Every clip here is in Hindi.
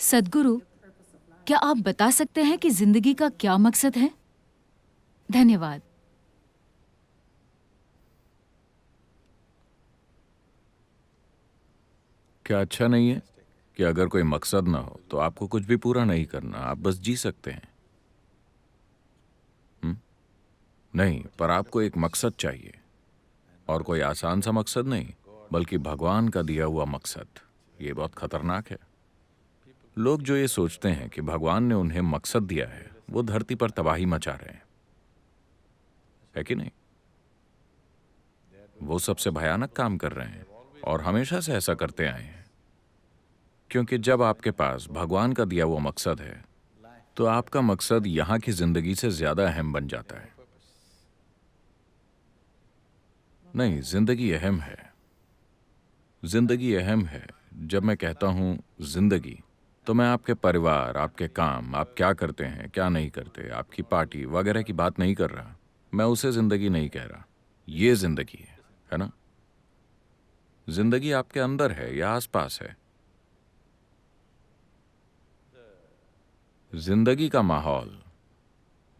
सद्गुरु, क्या आप बता सकते हैं कि जिंदगी का क्या मकसद है? धन्यवाद। क्या अच्छा नहीं है कि अगर कोई मकसद ना हो तो आपको कुछ भी पूरा नहीं करना, आप बस जी सकते हैं? हुँ? नहीं, पर आपको एक मकसद चाहिए, और कोई आसान सा मकसद नहीं, बल्कि भगवान का दिया हुआ मकसद। ये बहुत खतरनाक है। लोग जो ये सोचते हैं कि भगवान ने उन्हें मकसद दिया है, वो धरती पर तबाही मचा रहे हैं, है कि नहीं? वो सबसे भयानक काम कर रहे हैं, और हमेशा से ऐसा करते आए हैं। क्योंकि जब आपके पास भगवान का दिया हुआ मकसद है, तो आपका मकसद यहाँ की जिंदगी से ज्यादा अहम बन जाता है। नहीं, जिंदगी अहम है। जिंदगी अहम है। जब मैं कहता हूँ जिंदगी, तो मैं आपके परिवार, आपके काम, आप क्या करते हैं, क्या नहीं करते, आपकी पार्टी वगैरह की बात नहीं कर रहा। मैं उसे जिंदगी नहीं कह रहा। ये जिंदगी है ना? जिंदगी आपके अंदर है या आसपास है? जिंदगी का माहौल।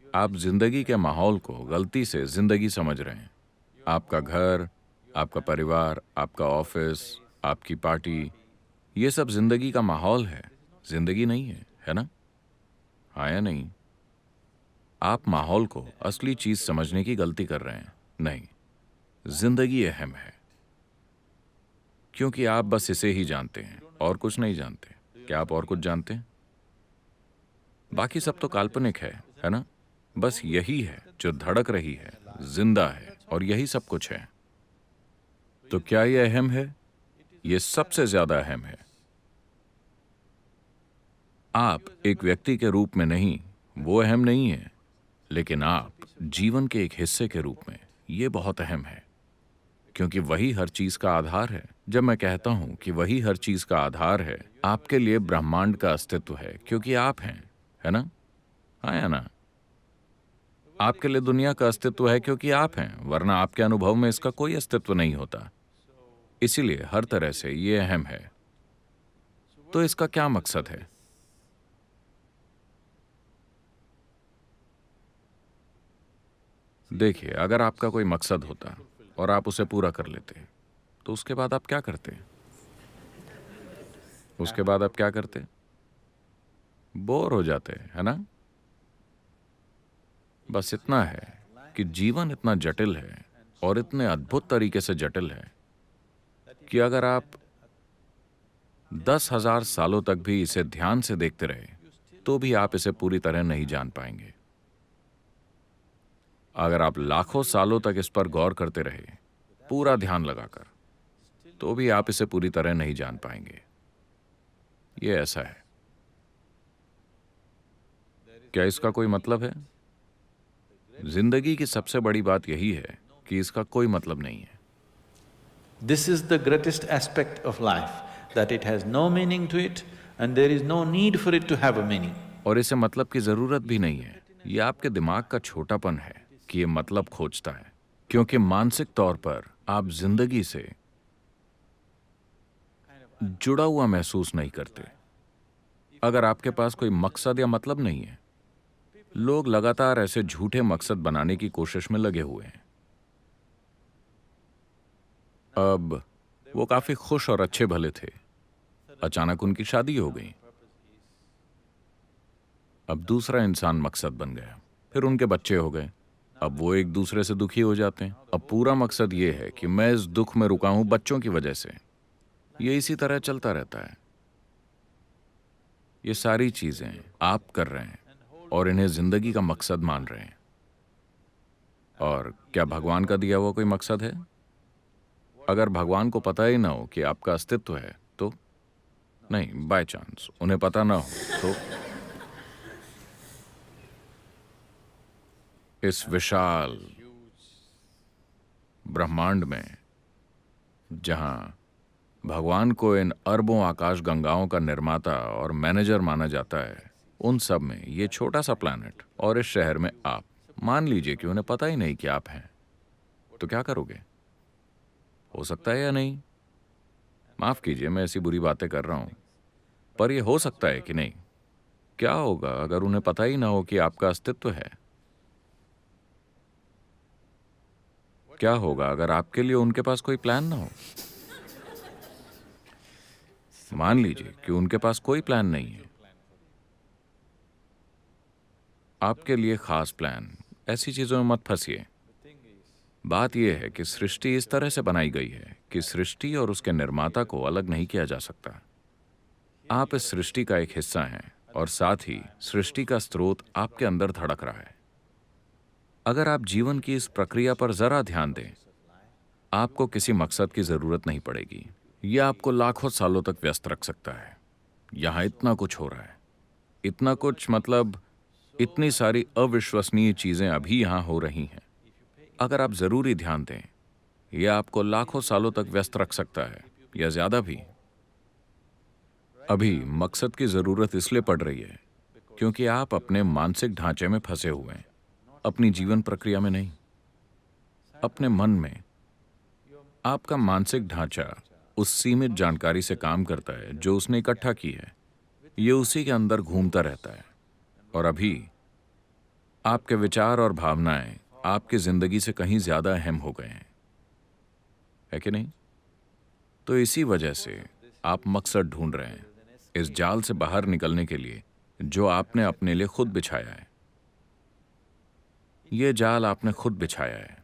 आप जिंदगी के माहौल को गलती से जिंदगी समझ रहे हैं। आपका घर, आपका परिवार, आपका ऑफिस, आपकी पार्टी, ये सब जिंदगी का माहौल है, जिंदगी नहीं है, है ना? हाँ या नहीं? आप माहौल को असली चीज समझने की गलती कर रहे हैं। नहीं, जिंदगी अहम है, क्योंकि आप बस इसे ही जानते हैं और कुछ नहीं जानते। क्या आप और कुछ जानते हैं? बाकी सब तो काल्पनिक है ना? बस यही है जो धड़क रही है, जिंदा है, और यही सब कुछ है। तो क्या ये अहम है? ये सबसे ज्यादा अहम है। आप एक व्यक्ति के रूप में नहीं, वो अहम नहीं है, लेकिन आप जीवन के एक हिस्से के रूप में, ये बहुत अहम है, क्योंकि वही हर चीज का आधार है। जब मैं कहता हूं कि वही हर चीज का आधार है, आपके लिए ब्रह्मांड का अस्तित्व है, क्योंकि आप हैं, है ना? हाँ या ना? आपके लिए दुनिया का अस्तित्व है क्योंकि आप हैं, वरना आपके अनुभव में इसका कोई अस्तित्व नहीं होता। इसीलिए हर तरह से ये अहम है। तो इसका क्या मकसद है? देखिए, अगर आपका कोई मकसद होता और आप उसे पूरा कर लेते, तो उसके बाद आप क्या करते? उसके बाद आप क्या करते? बोर हो जाते, है ना? बस इतना है कि जीवन इतना जटिल है, और इतने अद्भुत तरीके से जटिल है, कि अगर आप 10,000 सालों तक भी इसे ध्यान से देखते रहे, तो भी आप इसे पूरी तरह नहीं जान पाएंगे। अगर आप लाखों सालों तक इस पर गौर करते रहे, पूरा ध्यान लगाकर, तो भी आप इसे पूरी तरह नहीं जान पाएंगे। ये ऐसा है। क्या इसका कोई मतलब है? जिंदगी की सबसे बड़ी बात यही है कि इसका कोई मतलब नहीं है। This is the greatest aspect of life, that it has no meaning to it and there is no need for it to have a meaning. और इसे मतलब की जरूरत भी नहीं है। ये आपके दिमाग का छोटापन है कि ये मतलब खोजता है, क्योंकि मानसिक तौर पर आप जिंदगी से जुड़ा हुआ महसूस नहीं करते। अगर आपके पास कोई मकसद या मतलब नहीं है, लोग लगातार ऐसे झूठे मकसद बनाने की कोशिश में लगे हुए हैं। अब वो काफी खुश और अच्छे भले थे, अचानक उनकी शादी हो गई। अब दूसरा इंसान मकसद बन गया, फिर उनके बच्चे हो गए। अब वो एक दूसरे से दुखी हो जाते हैं। अब पूरा मकसद ये है कि मैं इस दुख में रुका हूं बच्चों की वजह से। ये इसी तरह चलता रहता है। ये सारी चीजें आप कर रहे हैं और इन्हें जिंदगी का मकसद मान रहे हैं। और क्या भगवान का दिया हुआ कोई मकसद है? अगर भगवान को पता ही ना हो कि आपका अस्तित्व है, तो नहीं, बाय चांस उन्हें पता ना हो, तो इस विशाल ब्रह्मांड में, जहां भगवान को इन अरबों आकाश गंगाओं का निर्माता और मैनेजर माना जाता है, उन सब में ये छोटा सा प्लैनेट और इस शहर में आप, मान लीजिए कि उन्हें पता ही नहीं कि आप हैं, तो क्या करोगे? हो सकता है या नहीं? माफ कीजिए, मैं ऐसी बुरी बातें कर रहा हूं, पर यह हो सकता है कि नहीं? क्या होगा अगर उन्हें पता ही ना हो कि आपका अस्तित्व है? क्या होगा अगर आपके लिए उनके पास कोई प्लान ना हो? मान लीजिए कि उनके पास कोई प्लान नहीं है, आपके लिए खास प्लान। ऐसी चीजों में मत फंसिए। बात यह है कि सृष्टि इस तरह से बनाई गई है कि सृष्टि और उसके निर्माता को अलग नहीं किया जा सकता। आप इस सृष्टि का एक हिस्सा हैं और साथ ही सृष्टि का स्रोत आपके अंदर धड़क रहा है। अगर आप जीवन की इस प्रक्रिया पर जरा ध्यान दें, आपको किसी मकसद की जरूरत नहीं पड़ेगी। यह आपको लाखों सालों तक व्यस्त रख सकता है। यहां इतना कुछ हो रहा है, इतना कुछ मतलब इतनी सारी अविश्वसनीय चीजें अभी यहां हो रही हैं। अगर आप जरूरी ध्यान दें, यह आपको लाखों सालों तक व्यस्त रख सकता है या ज्यादा भी। अभी मकसद की जरूरत इसलिए पड़ रही है क्योंकि आप अपने मानसिक ढांचे में फंसे हुए हैं, अपनी जीवन प्रक्रिया में नहीं, अपने मन में। आपका मानसिक ढांचा उस सीमित जानकारी से काम करता है जो उसने इकट्ठा की है। ये उसी के अंदर घूमता रहता है। और अभी आपके विचार और भावनाएं आपकी जिंदगी से कहीं ज्यादा अहम हो गए हैं, है कि नहीं? तो इसी वजह से आप मकसद ढूंढ रहे हैं, इस जाल से बाहर निकलने के लिए जो आपने अपने लिए खुद बिछाया है। यह जाल आपने खुद बिछाया है।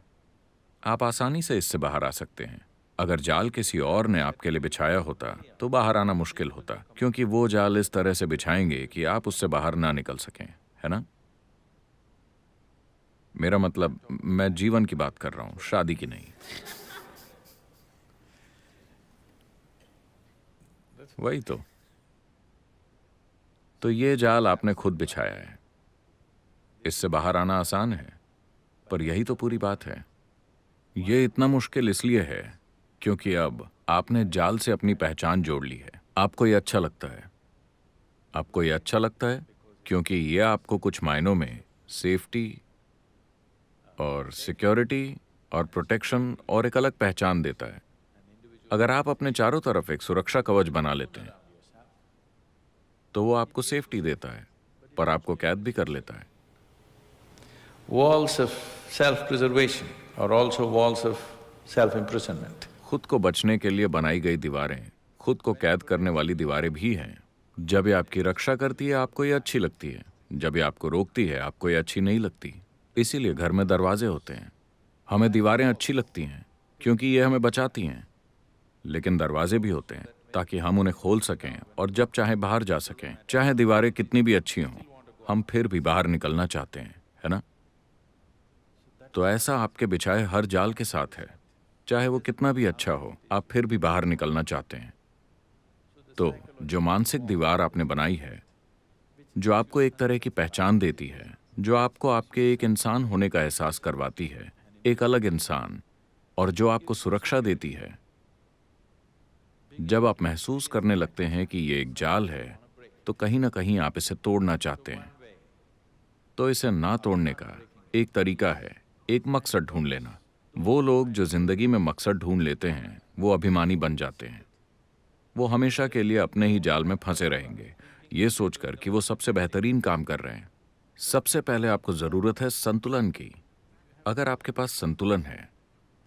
आप आसानी से इससे बाहर आ सकते हैं। अगर जाल किसी और ने आपके लिए बिछाया होता तो बाहर आना मुश्किल होता, क्योंकि वो जाल इस तरह से बिछाएंगे कि आप उससे बाहर ना निकल सकें, है ना? मेरा मतलब, मैं जीवन की बात कर रहा हूं, शादी की नहीं। वही तो ये जाल आपने खुद बिछाया है। इससे बाहर आना आसान है, पर यही तो पूरी बात है। ये इतना मुश्किल इसलिए है क्योंकि अब आपने जाल से अपनी पहचान जोड़ ली है। आपको ये अच्छा लगता है। आपको ये अच्छा लगता है क्योंकि ये आपको कुछ मायनों में सेफ्टी और सिक्योरिटी और प्रोटेक्शन और एक अलग पहचान देता है। अगर आप अपने चारों तरफ एक सुरक्षा कवच बना लेते हैं तो वो आपको सेफ्टी देता है, पर आपको कैद भी कर लेता है। Walls of self-preservation are also walls of self-imprisonment. खुद को बचने के लिए बनाई गई दीवारें खुद को कैद करने वाली दीवारें भी हैं। जब ये आपकी रक्षा करती है आपको ये अच्छी लगती है, जब ये आपको रोकती है आपको ये अच्छी नहीं लगती। इसीलिए घर में दरवाजे होते हैं। हमें दीवारें अच्छी लगती हैं क्योंकि ये हमें बचाती हैं, लेकिन दरवाजे भी होते हैं ताकि हम उन्हें खोल सकें और जब चाहे बाहर जा सकें। चाहे दीवारें कितनी भी अच्छी हों, हम फिर भी बाहर निकलना चाहते हैं, है ना? तो ऐसा आपके बिछाए हर जाल के साथ है। चाहे वो कितना भी अच्छा हो, आप फिर भी बाहर निकलना चाहते हैं। तो जो मानसिक दीवार आपने बनाई है, जो आपको एक तरह की पहचान देती है, जो आपको आपके एक इंसान होने का एहसास करवाती है, एक अलग इंसान, और जो आपको सुरक्षा देती है, जब आप महसूस करने लगते हैं कि ये एक जाल है तो कहीं ना कहीं आप इसे तोड़ना चाहते हैं। तो इसे ना तोड़ने का एक तरीका है एक मकसद ढूंढ लेना। वो लोग जो जिंदगी में मकसद ढूंढ लेते हैं वो अभिमानी बन जाते हैं। वो हमेशा के लिए अपने ही जाल में फंसे रहेंगे, ये सोचकर कि वो सबसे बेहतरीन काम कर रहे हैं। सबसे पहले आपको जरूरत है संतुलन की। अगर आपके पास संतुलन है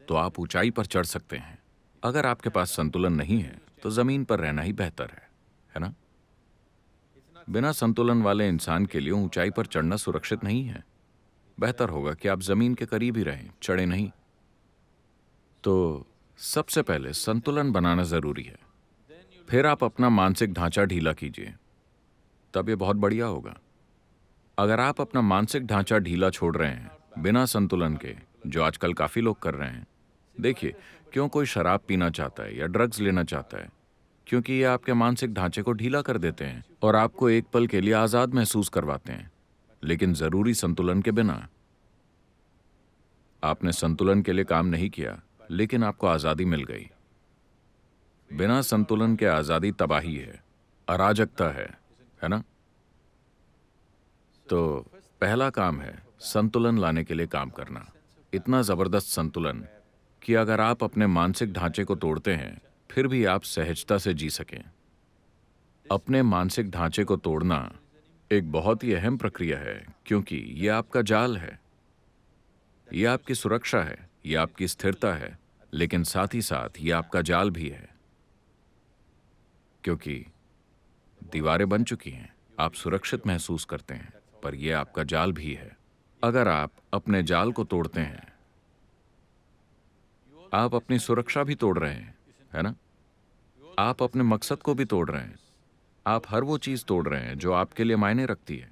तो आप ऊंचाई पर चढ़ सकते हैं। अगर आपके पास संतुलन नहीं है तो जमीन पर रहना ही बेहतर है ना? बिना संतुलन वाले इंसान के लिए ऊंचाई पर चढ़ना सुरक्षित नहीं है। बेहतर होगा कि आप जमीन के करीब ही रहें, चढ़े नहीं। तो सबसे पहले संतुलन बनाना जरूरी है। फिर आप अपना मानसिक ढांचा ढीला कीजिए, तब ये बहुत बढ़िया होगा। अगर आप अपना मानसिक ढांचा ढीला छोड़ रहे हैं बिना संतुलन के, जो आजकल काफी लोग कर रहे हैं, देखिए, क्यों कोई शराब पीना चाहता है या ड्रग्स लेना चाहता है? क्योंकि ये आपके मानसिक ढांचे को ढीला कर देते हैं और आपको एक पल के लिए आजाद महसूस करवाते हैं, लेकिन जरूरी संतुलन के बिना। आपने संतुलन के लिए काम नहीं किया, लेकिन आपको आजादी मिल गई। बिना संतुलन के आजादी तबाही है, अराजकता है ना? तो पहला काम है संतुलन लाने के लिए काम करना। इतना जबरदस्त संतुलन कि अगर आप अपने मानसिक ढांचे को तोड़ते हैं फिर भी आप सहजता से जी सकें। अपने मानसिक ढांचे को तोड़ना एक बहुत ही अहम प्रक्रिया है, क्योंकि ये आपका जाल है, ये आपकी सुरक्षा है, ये आपकी स्थिरता है, लेकिन साथ ही साथ ये आपका जाल भी है, क्योंकि दीवारें बन चुकी हैं, आप सुरक्षित महसूस करते हैं, पर यह आपका जाल भी है। अगर आप अपने जाल को तोड़ते हैं, आप अपनी सुरक्षा भी तोड़ रहे हैं, है ना? आप अपने मकसद को भी तोड़ रहे हैं। आप हर वो चीज तोड़ रहे हैं जो आपके लिए मायने रखती है।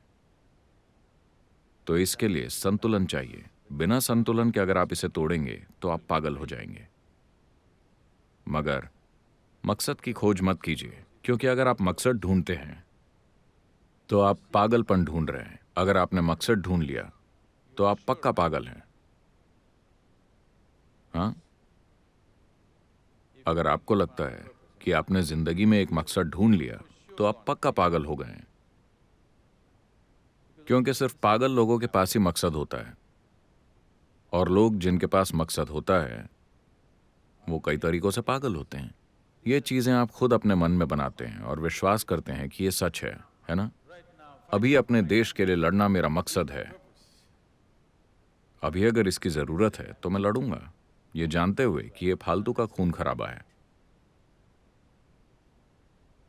तो इसके लिए संतुलन चाहिए। बिना संतुलन के अगर आप इसे तोड़ेंगे तो आप पागल हो जाएंगे। मगर मकसद की खोज मत कीजिए, क्योंकि अगर आप मकसद ढूंढते हैं तो आप पागलपन ढूंढ रहे हैं। अगर आपने मकसद ढूंढ लिया तो आप पक्का पागल हैं। हाँ, अगर आपको लगता है कि आपने जिंदगी में एक मकसद ढूंढ लिया तो आप पक्का पागल हो गए हैं, क्योंकि सिर्फ पागल लोगों के पास ही मकसद होता है, और लोग जिनके पास मकसद होता है वो कई तरीकों से पागल होते हैं। ये चीजें आप खुद अपने मन में बनाते हैं और विश्वास करते हैं कि ये सच है ना? अभी अपने देश के लिए लड़ना मेरा मकसद है। अभी अगर इसकी जरूरत है तो मैं लड़ूंगा, ये जानते हुए कि ये फालतू का खून खराबा है।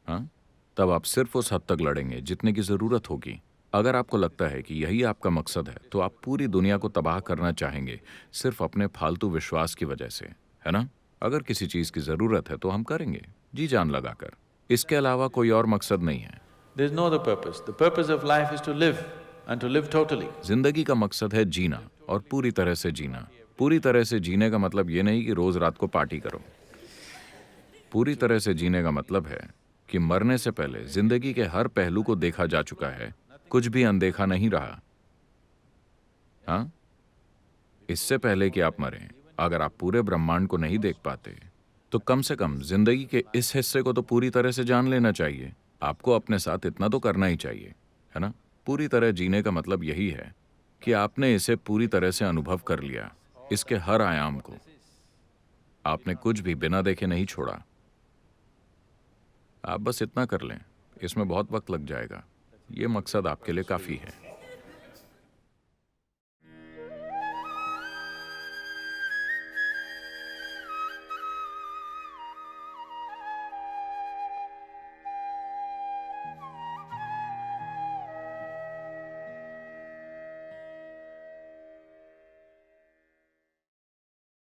हाँ, तब आप सिर्फ उस हद तक लड़ेंगे जितने की जरूरत होगी। अगर आपको लगता है कि यही आपका मकसद है तो आप पूरी दुनिया को तबाह करना चाहेंगे सिर्फ अपने फालतू विश्वास की वजह से, है ना? अगर किसी चीज की जरूरत है तो हम करेंगे जी जान लगाकर। इसके अलावा कोई और मकसद नहीं है। There is no other purpose. The purpose of life is to live and to live totally. जिंदगी का मकसद है जीना, और पूरी तरह से जीना। पूरी तरह से जीने का मतलब ये नहीं कि रोज रात को पार्टी करो। पूरी तरह से जीने का मतलब है कि मरने से पहले जिंदगी के हर पहलू को देखा जा चुका है, कुछ भी अनदेखा नहीं रहा। हाँ, इससे पहले कि आप मरें, अगर आप पूरे ब्रह्मांड को नहीं देख पाते तो कम से कम जिंदगी के इस हिस्से को तो पूरी तरह से जान लेना चाहिए। आपको अपने साथ इतना तो करना ही चाहिए, है ना? पूरी तरह जीने का मतलब यही है कि आपने इसे पूरी तरह से अनुभव कर लिया, इसके हर आयाम को। आपने कुछ भी बिना देखे नहीं छोड़ा। आप बस इतना कर लें, इसमें बहुत वक्त लग जाएगा। ये मकसद आपके लिए काफी है।